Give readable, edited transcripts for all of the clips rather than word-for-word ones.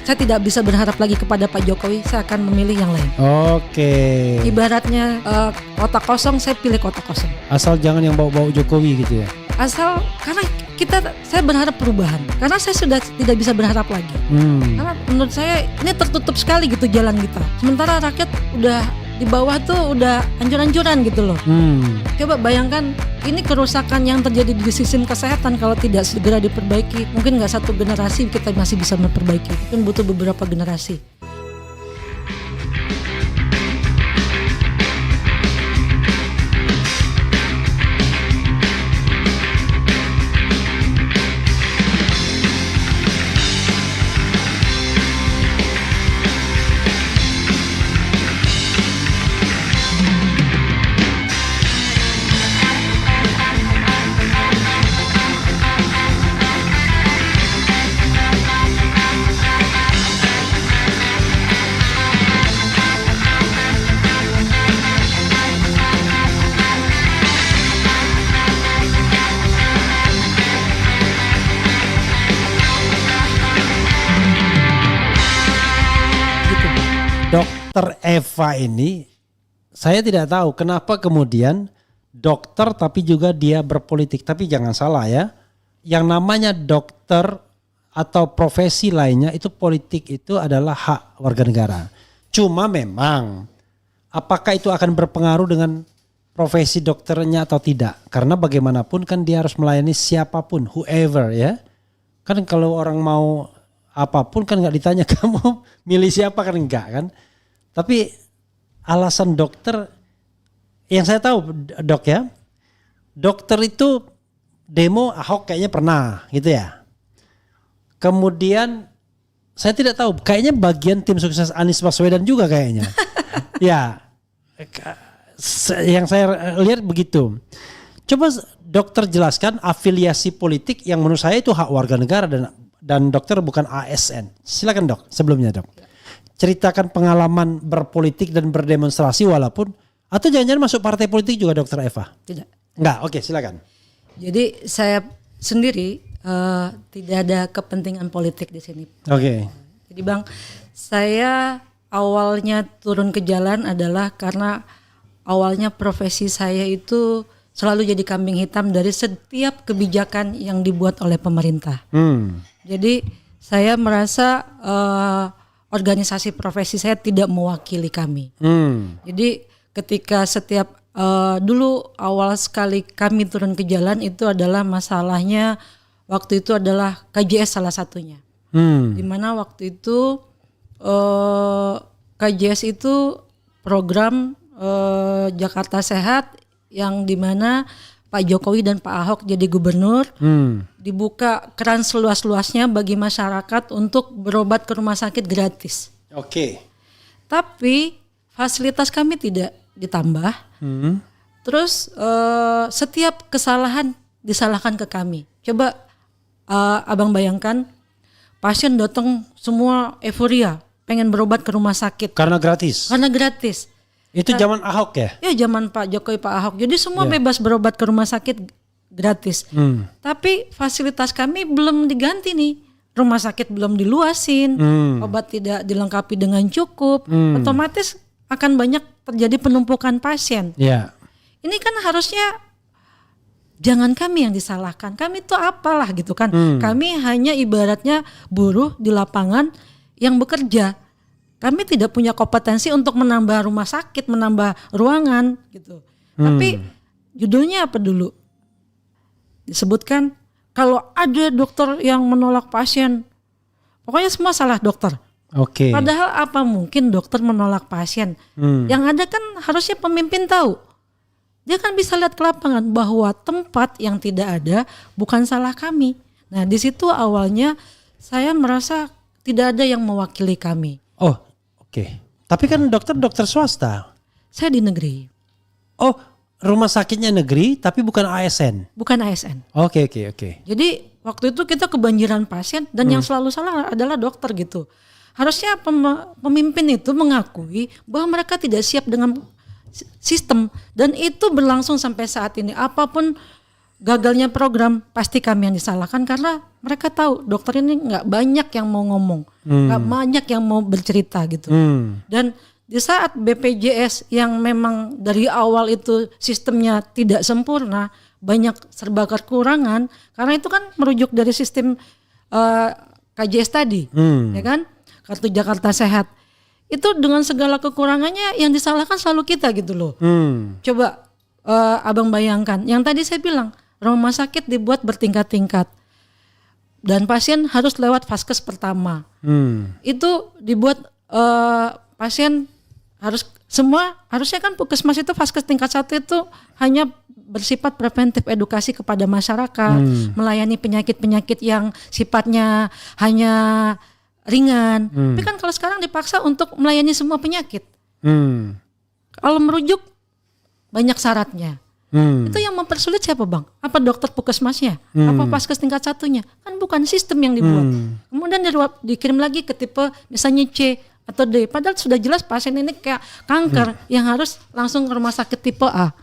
saya tidak bisa berharap lagi kepada Pak Jokowi, saya akan memilih yang lain. Oke. Ibaratnya kotak kosong, saya pilih kotak kosong. Asal jangan yang bau-bau Jokowi gitu ya. Asal karena saya berharap perubahan. Karena saya sudah tidak bisa berharap lagi. Karena menurut saya ini tertutup sekali gitu jalan kita. Sementara rakyat udah di bawah tuh udah hancur-hancuran gitu loh. Coba bayangkan ini kerusakan yang terjadi di sistem kesehatan kalau tidak segera diperbaiki. Mungkin nggak satu generasi kita masih bisa memperbaiki. Mungkin butuh beberapa generasi. Dokter Eva ini, saya tidak tahu kenapa kemudian dokter tapi juga dia berpolitik. Tapi jangan salah ya, yang namanya dokter atau profesi lainnya itu politik itu adalah hak warga negara. Cuma memang apakah itu akan berpengaruh dengan profesi dokternya atau tidak? Karena bagaimanapun kan dia harus melayani siapapun, whoever ya. Kan kalau orang mau apapun kan nggak ditanya kamu milih siapa kan enggak kan. Tapi alasan dokter, yang saya tahu dok ya, dokter itu demo Ahok kayaknya pernah gitu ya. Kemudian saya tidak tahu, kayaknya bagian tim sukses Anies Baswedan juga kayaknya. Ya, yang saya lihat begitu. Coba dokter jelaskan afiliasi politik yang menurut saya itu hak warga negara dan dokter bukan ASN. Silakan dok, sebelumnya dok. Ceritakan pengalaman berpolitik dan berdemonstrasi walaupun, atau jangan-jangan masuk partai politik juga dokter Eva? Tidak. Enggak, oke silakan. Jadi saya sendiri tidak ada kepentingan politik di sini. Oke. Jadi Bang, saya awalnya turun ke jalan adalah karena awalnya profesi saya itu selalu jadi kambing hitam dari setiap kebijakan yang dibuat oleh pemerintah. Jadi saya merasa organisasi profesi saya tidak mewakili kami. Jadi ketika setiap dulu awal sekali kami turun ke jalan itu adalah masalahnya waktu itu adalah KJS salah satunya. Dimana waktu itu KJS itu program Jakarta Sehat yang dimana Pak Jokowi dan Pak Ahok jadi gubernur, dibuka keran seluas-luasnya bagi masyarakat untuk berobat ke rumah sakit gratis. Oke. Tapi fasilitas kami tidak ditambah. Terus setiap kesalahan disalahkan ke kami. Coba abang bayangkan, pasien datang semua euforia, pengen berobat ke rumah sakit. Karena gratis? Karena gratis. Itu zaman Ahok ya? Ya zaman Pak Jokowi, Pak Ahok. Jadi semua bebas berobat ke rumah sakit gratis. Tapi fasilitas kami belum diganti nih. Rumah sakit belum diluasin, obat tidak dilengkapi dengan cukup. Otomatis akan banyak terjadi penumpukan pasien. Ini kan harusnya jangan kami yang disalahkan. Kami itu apalah gitu kan. Kami hanya ibaratnya buruh di lapangan yang bekerja. Kami tidak punya kompetensi untuk menambah rumah sakit, menambah ruangan gitu. Tapi judulnya apa dulu? Disebutkan kalau ada dokter yang menolak pasien, pokoknya semua salah dokter. Oke. Padahal apa mungkin dokter menolak pasien? Yang ada kan harusnya pemimpin tahu. Dia kan bisa lihat ke lapangan bahwa tempat yang tidak ada bukan salah kami. Nah di situ awalnya saya merasa tidak ada yang mewakili kami. Oh, oke. Tapi kan dokter swasta. Saya di negeri. Oh, rumah sakitnya negeri tapi bukan ASN. Bukan ASN. Oke. Jadi waktu itu kita kebanjiran pasien dan yang selalu salah adalah dokter gitu. Harusnya pemimpin itu mengakui bahwa mereka tidak siap dengan sistem dan itu berlangsung sampai saat ini. Apapun gagalnya program pasti kami yang disalahkan karena mereka tahu dokter ini nggak banyak yang mau ngomong, nggak banyak yang mau bercerita gitu. Dan di saat BPJS yang memang dari awal itu sistemnya tidak sempurna, banyak serba kekurangan karena itu kan merujuk dari sistem KJS tadi, ya kan, Kartu Jakarta Sehat. Itu dengan segala kekurangannya yang disalahkan selalu kita gitu loh. Coba abang bayangkan, yang tadi saya bilang rumah sakit dibuat bertingkat-tingkat dan pasien harus lewat vaskes pertama. Itu dibuat pasien harusnya kan puskesmas itu vaskes tingkat 1 itu hanya bersifat preventif edukasi kepada masyarakat, melayani penyakit-penyakit yang sifatnya hanya ringan. Tapi kan kalau sekarang dipaksa untuk melayani semua penyakit. Kalau merujuk banyak syaratnya. Itu yang mempersulit siapa bang? Apa dokter puskesmasnya? Apa vaskes tingkat 1-nya? Kan bukan sistem yang dibuat. Kemudian dikirim lagi ke tipe misalnya C atau D. Padahal sudah jelas pasien ini kayak kanker yang harus langsung ke rumah sakit tipe A.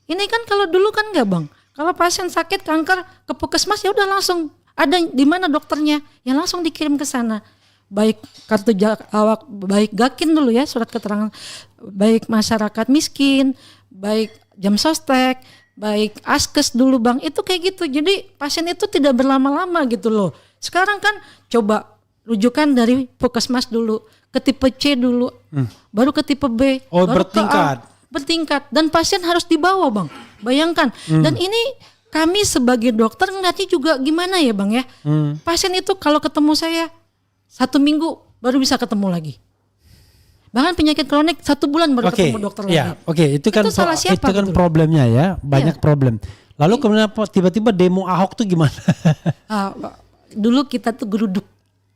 Ini kan kalau dulu kan enggak bang. Kalau pasien sakit kanker ke puskesmas ya udah langsung ada di mana dokternya, yang langsung dikirim ke sana. Baik baik Gakin dulu ya, surat keterangan, baik masyarakat miskin, baik jam sostek, baik askes dulu bang, itu kayak gitu. Jadi pasien itu tidak berlama-lama gitu loh. Sekarang kan coba rujukan dari puskesmas dulu ke tipe C dulu, baru ke tipe B, baru bertingkat. ke A, bertingkat, dan pasien harus dibawa bang. Bayangkan. Dan ini kami sebagai dokter ngeliatnya juga gimana ya bang ya. Pasien itu kalau ketemu saya 1 minggu baru bisa ketemu lagi. Bahkan penyakit kronik 1 bulan baru ketemu dokter lagi. Itu kan salah siapa itu kan gitu? problemnya ya, banyak problem. Lalu kemudian tiba-tiba demo Ahok tuh gimana? Dulu kita tuh geruduk.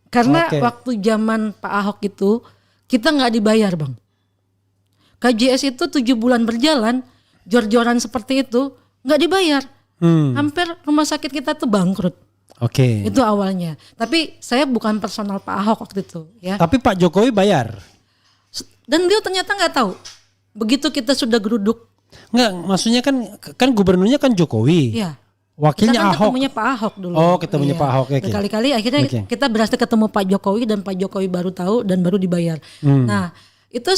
Karena waktu zaman Pak Ahok itu kita nggak dibayar bang. KJS itu 7 bulan berjalan, jor-joran seperti itu nggak dibayar. Hampir rumah sakit kita tuh bangkrut. Itu awalnya. Tapi saya bukan personal Pak Ahok waktu itu ya. Tapi Pak Jokowi bayar. Dan dia ternyata nggak tahu. Begitu kita sudah geruduk. Nggak, maksudnya kan gubernurnya kan Jokowi. Iya. Wakilnya kita kan Ahok. ketemunya Pak Ahok dulu. Ketemunya Pak Ahok. Berkali-kali akhirnya kita berhasil ketemu Pak Jokowi dan Pak Jokowi baru tahu dan baru dibayar. Nah, itu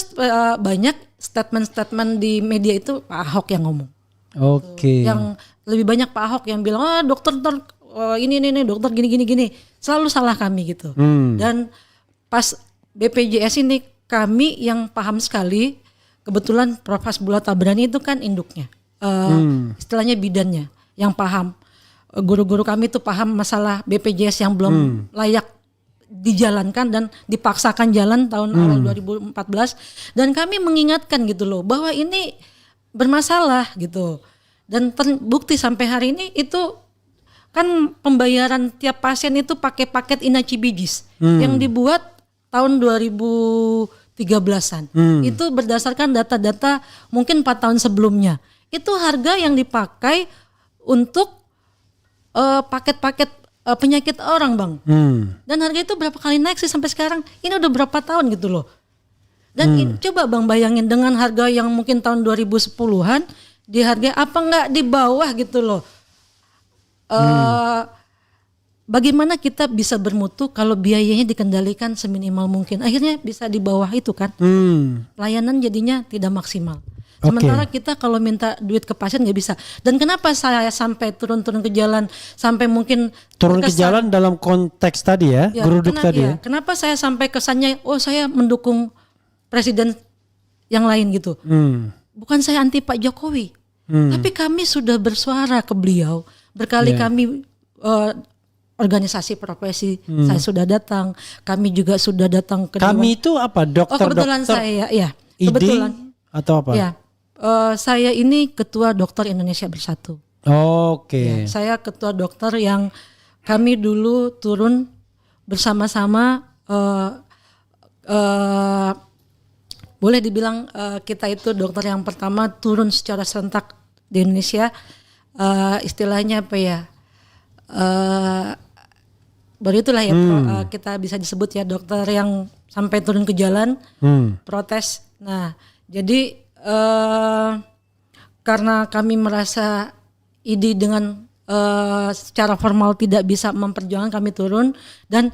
banyak statement-statement di media itu Pak Ahok yang ngomong. Yang lebih banyak Pak Ahok yang bilang dokter ini dokter gini. Selalu salah kami gitu. Dan pas BPJS ini kami yang paham sekali, kebetulan Prof. Hasbullah Tabrani itu kan induknya, istilahnya bidannya yang paham. Guru-guru kami itu paham masalah BPJS yang belum layak dijalankan dan dipaksakan jalan tahun awal 2014, dan kami mengingatkan gitu loh bahwa ini bermasalah gitu. Dan terbukti sampai hari ini itu kan pembayaran tiap pasien itu pakai paket Inacibijis yang dibuat tahun 2013-an. Itu berdasarkan data-data mungkin 4 tahun sebelumnya. Itu harga yang dipakai untuk paket-paket penyakit orang bang. Dan harga itu berapa kali naik sih sampai sekarang? Ini udah berapa tahun gitu loh. Dan coba bang bayangin dengan harga yang mungkin tahun 2010-an, di harga apa nggak di bawah gitu loh. Bagaimana kita bisa bermutu kalau biayanya dikendalikan seminimal mungkin? Akhirnya bisa di bawah itu kan. Pelayanan jadinya tidak maksimal. Sementara kita kalau minta duit ke pasien nggak bisa. Dan kenapa saya sampai turun-turun ke jalan, sampai mungkin turun ke jalan dalam konteks tadi ya, geruduk tadi ya. Kenapa saya sampai kesannya, saya mendukung presiden yang lain gitu. Bukan saya anti Pak Jokowi, tapi kami sudah bersuara ke beliau berkali kami. Organisasi profesi saya sudah datang, kami juga sudah datang ke kami itu apa dokter? Kebetulan saya ya. Kebetulan atau apa? Ya, saya ini ketua Dokter Indonesia Bersatu. Ya, saya ketua dokter yang kami dulu turun bersama-sama. Boleh dibilang kita itu dokter yang pertama turun secara serentak di Indonesia. Istilahnya apa ya? Baru itulah ya kita bisa disebut ya dokter yang sampai turun ke jalan protes. Nah, jadi karena kami merasa ID dengan secara formal tidak bisa memperjuangkan, kami turun, dan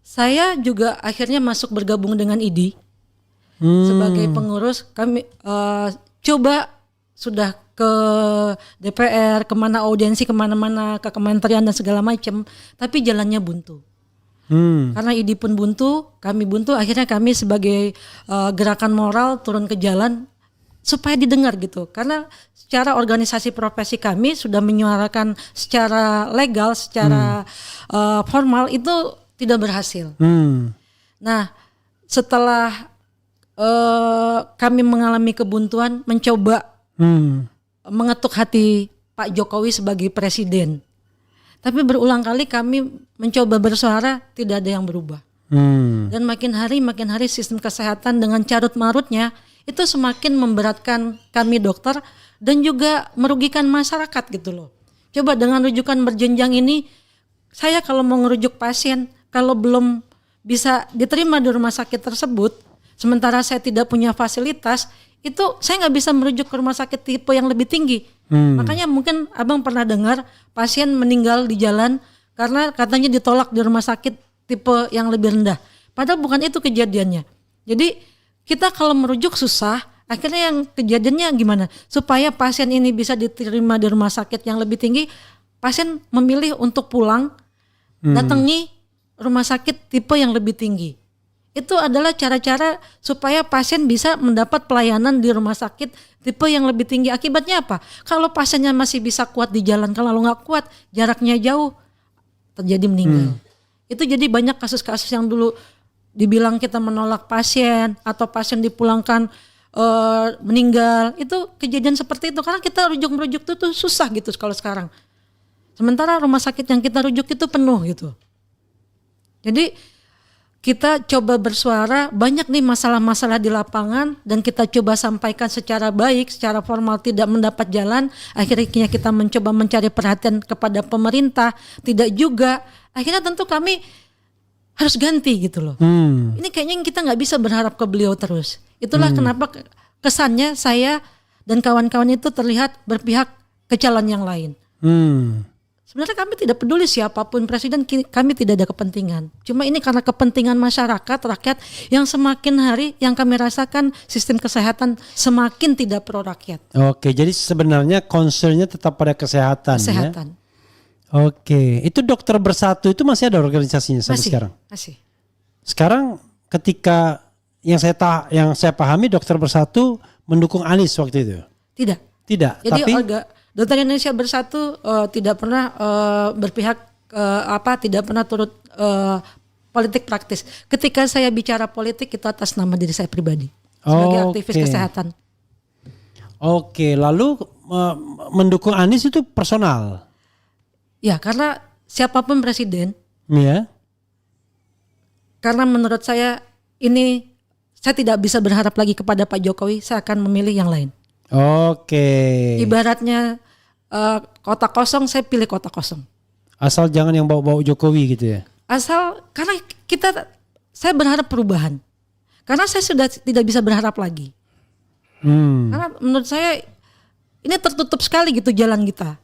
saya juga akhirnya masuk bergabung dengan ID sebagai pengurus. Kami coba sudah ke DPR, kemana audiensi, kemana-mana, ke kementerian dan segala macam, tapi jalannya buntu. Karena ID pun buntu, kami buntu, akhirnya kami sebagai gerakan moral turun ke jalan supaya didengar gitu. Karena secara organisasi profesi kami sudah menyuarakan secara legal, secara formal itu tidak berhasil. Nah, setelah kami mengalami kebuntuan, mencoba mengetuk hati Pak Jokowi sebagai presiden. Tapi berulang kali kami mencoba bersuara, tidak ada yang berubah. Dan makin hari sistem kesehatan dengan carut marutnya itu semakin memberatkan kami dokter dan juga merugikan masyarakat gitu loh. Coba dengan rujukan berjenjang ini, saya kalau mau ngerujuk pasien, kalau belum bisa diterima di rumah sakit tersebut, sementara saya tidak punya fasilitas, itu saya nggak bisa merujuk ke rumah sakit tipe yang lebih tinggi. Makanya mungkin abang pernah dengar pasien meninggal di jalan karena katanya ditolak di rumah sakit tipe yang lebih rendah. Padahal bukan itu kejadiannya. Jadi kita kalau merujuk susah, akhirnya yang kejadiannya gimana? Supaya pasien ini bisa diterima di rumah sakit yang lebih tinggi, pasien memilih untuk pulang, datangi rumah sakit tipe yang lebih tinggi. Itu adalah cara-cara supaya pasien bisa mendapat pelayanan di rumah sakit tipe yang lebih tinggi. Akibatnya apa? Kalau pasiennya masih bisa kuat di jalan, kalau nggak kuat, jaraknya jauh, terjadi meninggal. Itu jadi banyak kasus-kasus yang dulu dibilang kita menolak pasien atau pasien dipulangkan meninggal, itu kejadian seperti itu karena kita rujuk-merujuk itu tuh susah gitu kalau sekarang. Sementara rumah sakit yang kita rujuk itu penuh gitu. Jadi kita coba bersuara, banyak nih masalah-masalah di lapangan dan kita coba sampaikan secara baik, secara formal tidak mendapat jalan. Akhirnya kita mencoba mencari perhatian kepada pemerintah, tidak juga. Akhirnya tentu kami harus ganti gitu loh. Ini kayaknya kita nggak bisa berharap ke beliau terus. Itulah kenapa kesannya saya dan kawan-kawan itu terlihat berpihak ke calon yang lain. Sebenarnya kami tidak peduli siapapun presiden, kami tidak ada kepentingan. Cuma ini karena kepentingan masyarakat, rakyat yang semakin hari yang kami rasakan sistem kesehatan semakin tidak pro rakyat. Oke, jadi sebenarnya concernnya tetap pada kesehatan. Kesehatan. Ya? Oke, itu Dokter Bersatu itu masih ada organisasinya sampai sekarang? Masih. Sekarang ketika yang saya pahami Dokter Bersatu mendukung Anies waktu itu? Tidak. Jadi tapi Dokter Indonesia Bersatu tidak pernah berpihak tidak pernah turut politik praktis. Ketika saya bicara politik itu atas nama diri saya pribadi sebagai aktivis kesehatan. Oke, lalu mendukung Anies itu personal? Ya, karena siapapun presiden. Iya. Karena menurut saya ini saya tidak bisa berharap lagi kepada Pak Jokowi, saya akan memilih yang lain. Oke. Ibaratnya kota kosong, saya pilih kota kosong. Asal jangan yang bau-bau Jokowi gitu ya. Asal karena saya berharap perubahan. Karena saya sudah tidak bisa berharap lagi. Karena menurut saya ini tertutup sekali gitu jalan kita.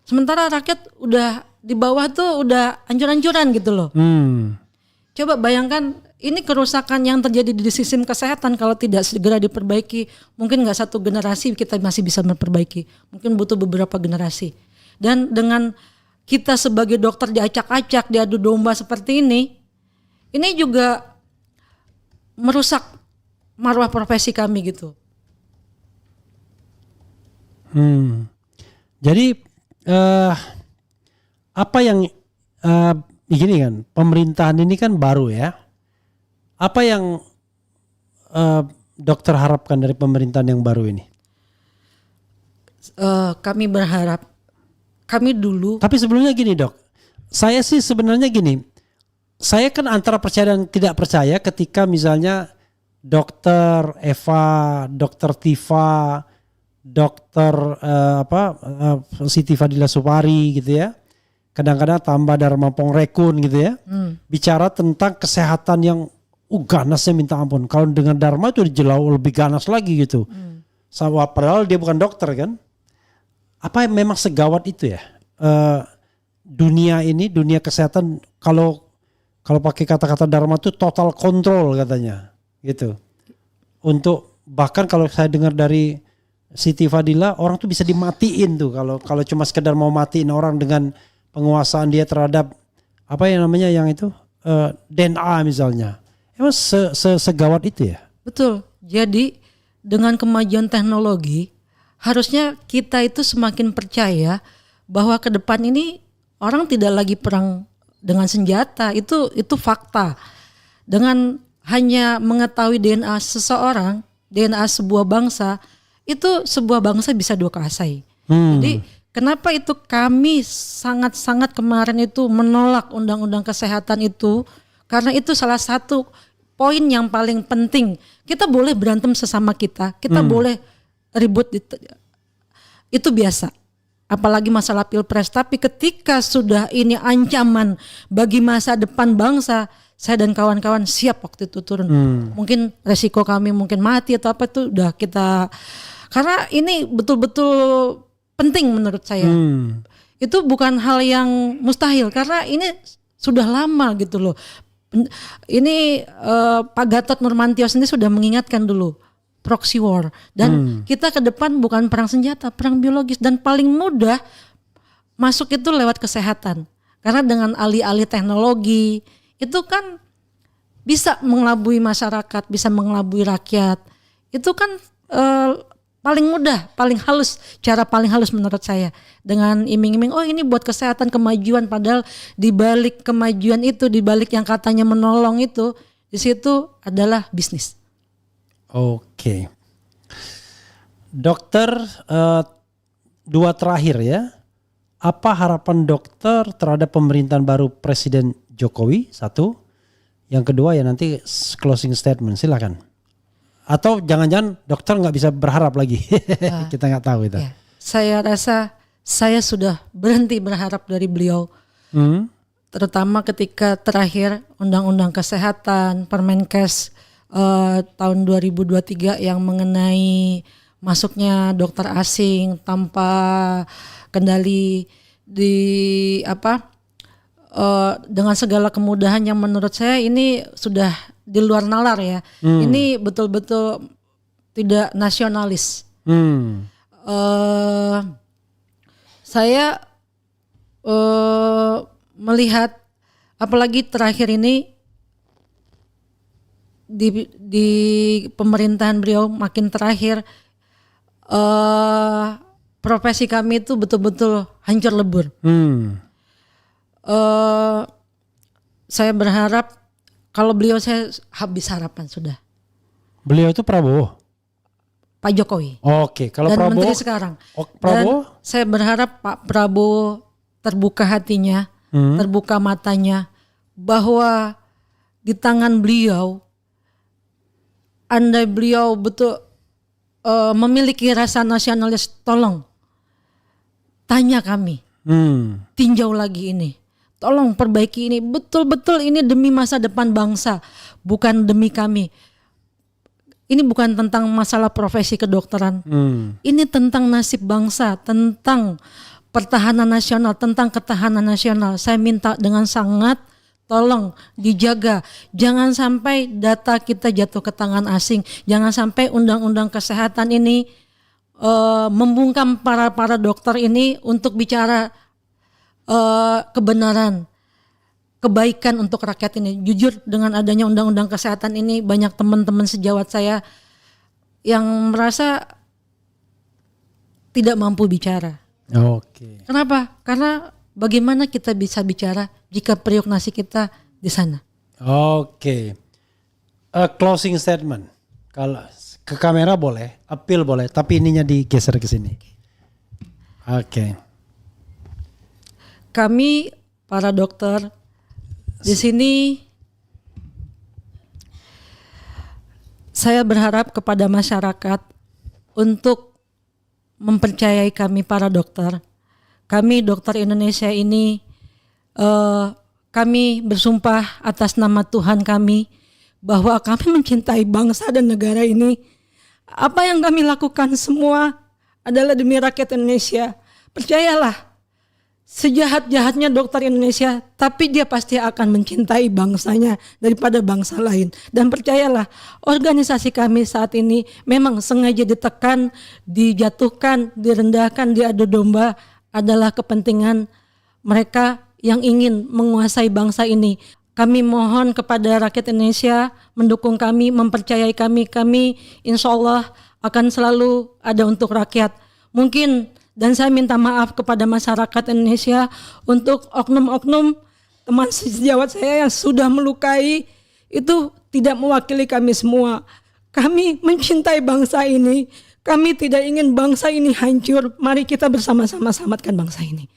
Sementara rakyat udah di bawah tuh udah ancur-ancuran gitu loh. Coba bayangkan ini kerusakan yang terjadi di sistem kesehatan kalau tidak segera diperbaiki, mungkin nggak satu generasi kita masih bisa memperbaiki, mungkin butuh beberapa generasi. Dan dengan kita sebagai dokter diacak-acak, diadu domba seperti ini juga merusak marwah profesi kami gitu. Jadi apa yang begini kan, pemerintahan ini kan baru ya. Apa yang dokter harapkan dari pemerintahan yang baru ini? Kami berharap, kami dulu. Tapi sebelumnya gini dok, saya sih sebenarnya gini, saya kan antara percaya dan tidak percaya ketika misalnya dokter Eva, dokter Tifa, dokter Siti Fadila Supari gitu ya, kadang-kadang tambah Dharma Pongrekun gitu ya, bicara tentang kesehatan yang ganasnya minta ampun. Kalau dengan Dharma itu jauh lebih ganas lagi gitu. Sama padahal dia bukan dokter kan. apa memang segawat itu ya? Dunia ini, dunia kesehatan, kalau pakai kata-kata Dharma itu total kontrol katanya, gitu. Untuk bahkan kalau saya dengar dari Siti Fadila, orang tuh bisa dimatiin tuh kalau cuma sekedar mau matiin orang dengan penguasaan dia terhadap apa yang namanya yang itu DNA misalnya. Emang segawat itu ya? Betul. Jadi dengan kemajuan teknologi harusnya kita itu semakin percaya bahwa ke depan ini orang tidak lagi perang dengan senjata. Itu fakta. Dengan hanya mengetahui DNA seseorang, DNA sebuah bangsa, itu sebuah bangsa bisa dikuasai. Jadi kenapa itu kami sangat-sangat kemarin itu menolak undang-undang kesehatan itu, karena itu salah satu poin yang paling penting. Kita boleh berantem sesama kita boleh ribut, itu biasa. Apalagi masalah pilpres, tapi ketika sudah ini ancaman bagi masa depan bangsa, saya dan kawan-kawan siap waktu itu turun. Mungkin resiko kami mungkin mati atau apa itu udah kita, karena ini betul-betul penting menurut saya. Itu bukan hal yang mustahil karena ini sudah lama gitu loh. Ini Pak Gatot Nurmantio sendiri sudah mengingatkan dulu proxy war, dan kita ke depan bukan perang senjata, perang biologis, dan paling mudah masuk itu lewat kesehatan. Karena dengan alih-alih teknologi itu kan bisa mengelabui masyarakat, bisa mengelabui rakyat. Itu kan paling mudah, paling halus, cara paling halus menurut saya. Dengan iming-iming, oh ini buat kesehatan, kemajuan, padahal di balik kemajuan itu, di balik yang katanya menolong itu, di situ adalah bisnis. Oke. Dokter, dua terakhir ya. Apa harapan dokter terhadap pemerintahan baru Presiden Jokowi? Satu. Yang kedua ya nanti closing statement, silakan. Atau jangan-jangan dokter nggak bisa berharap lagi. Kita nggak tahu itu. Ya, saya rasa saya sudah berhenti berharap dari beliau. Terutama ketika terakhir Undang-Undang Kesehatan Permenkes tahun 2023 yang mengenai masuknya dokter asing tanpa kendali dengan segala kemudahan yang menurut saya ini sudah di luar nalar ya. Ini betul-betul tidak nasionalis. Saya melihat apalagi terakhir ini di pemerintahan beliau makin terakhir, profesi kami itu betul-betul hancur lebur. Saya berharap kalau beliau, saya habis harapan sudah. Beliau itu Prabowo? Pak Jokowi. Oke, kalau dan Prabowo? Menteri sekarang. Prabowo? Dan saya berharap Pak Prabowo terbuka hatinya, terbuka matanya, bahwa di tangan beliau, andai beliau betul memiliki rasa nasionalis, tolong tanya kami, tinjau lagi ini. Tolong perbaiki ini, betul-betul ini demi masa depan bangsa, bukan demi kami. Ini bukan tentang masalah profesi kedokteran. Ini tentang nasib bangsa, tentang pertahanan nasional, tentang ketahanan nasional. Saya minta dengan sangat, tolong dijaga. Jangan sampai data kita jatuh ke tangan asing. Jangan sampai undang-undang kesehatan ini membungkam para dokter ini untuk bicara kebenaran, kebaikan untuk rakyat ini. Jujur, dengan adanya undang-undang kesehatan ini, banyak teman-teman sejawat saya yang merasa tidak mampu bicara. Oke. Kenapa? Karena bagaimana kita bisa bicara jika periuk nasi kita di sana? Oke. Closing statement. Kalau ke kamera boleh, appeal boleh, tapi ininya digeser ke sini. Oke. Kami para dokter di sini, saya berharap kepada masyarakat untuk mempercayai kami para dokter. Kami dokter Indonesia ini, kami bersumpah atas nama Tuhan kami bahwa kami mencintai bangsa dan negara ini. Apa yang kami lakukan semua adalah demi rakyat Indonesia. Percayalah, sejahat-jahatnya dokter Indonesia, tapi dia pasti akan mencintai bangsanya daripada bangsa lain. Dan percayalah, organisasi kami saat ini memang sengaja ditekan, dijatuhkan, direndahkan, diadu domba adalah kepentingan mereka yang ingin menguasai bangsa ini. Kami mohon kepada rakyat Indonesia mendukung kami, mempercayai kami. Kami insya Allah akan selalu ada untuk rakyat. Mungkin, dan saya minta maaf kepada masyarakat Indonesia untuk oknum-oknum teman sejawat saya yang sudah melukai, itu tidak mewakili kami semua. Kami mencintai bangsa ini. Kami tidak ingin bangsa ini hancur. Mari kita bersama-sama selamatkan bangsa ini.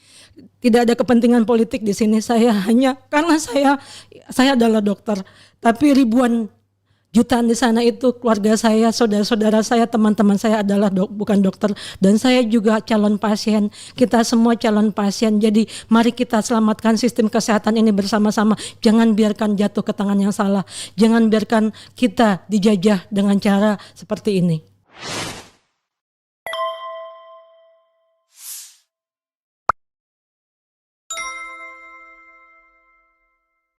Tidak ada kepentingan politik di sini. Saya hanya karena saya adalah dokter, tapi ribuan jutaan di sana itu keluarga saya, saudara-saudara saya, teman-teman saya adalah bukan dokter, dan saya juga calon pasien. Kita semua calon pasien. Jadi mari kita selamatkan sistem kesehatan ini bersama-sama. Jangan biarkan jatuh ke tangan yang salah. Jangan biarkan kita dijajah dengan cara seperti ini.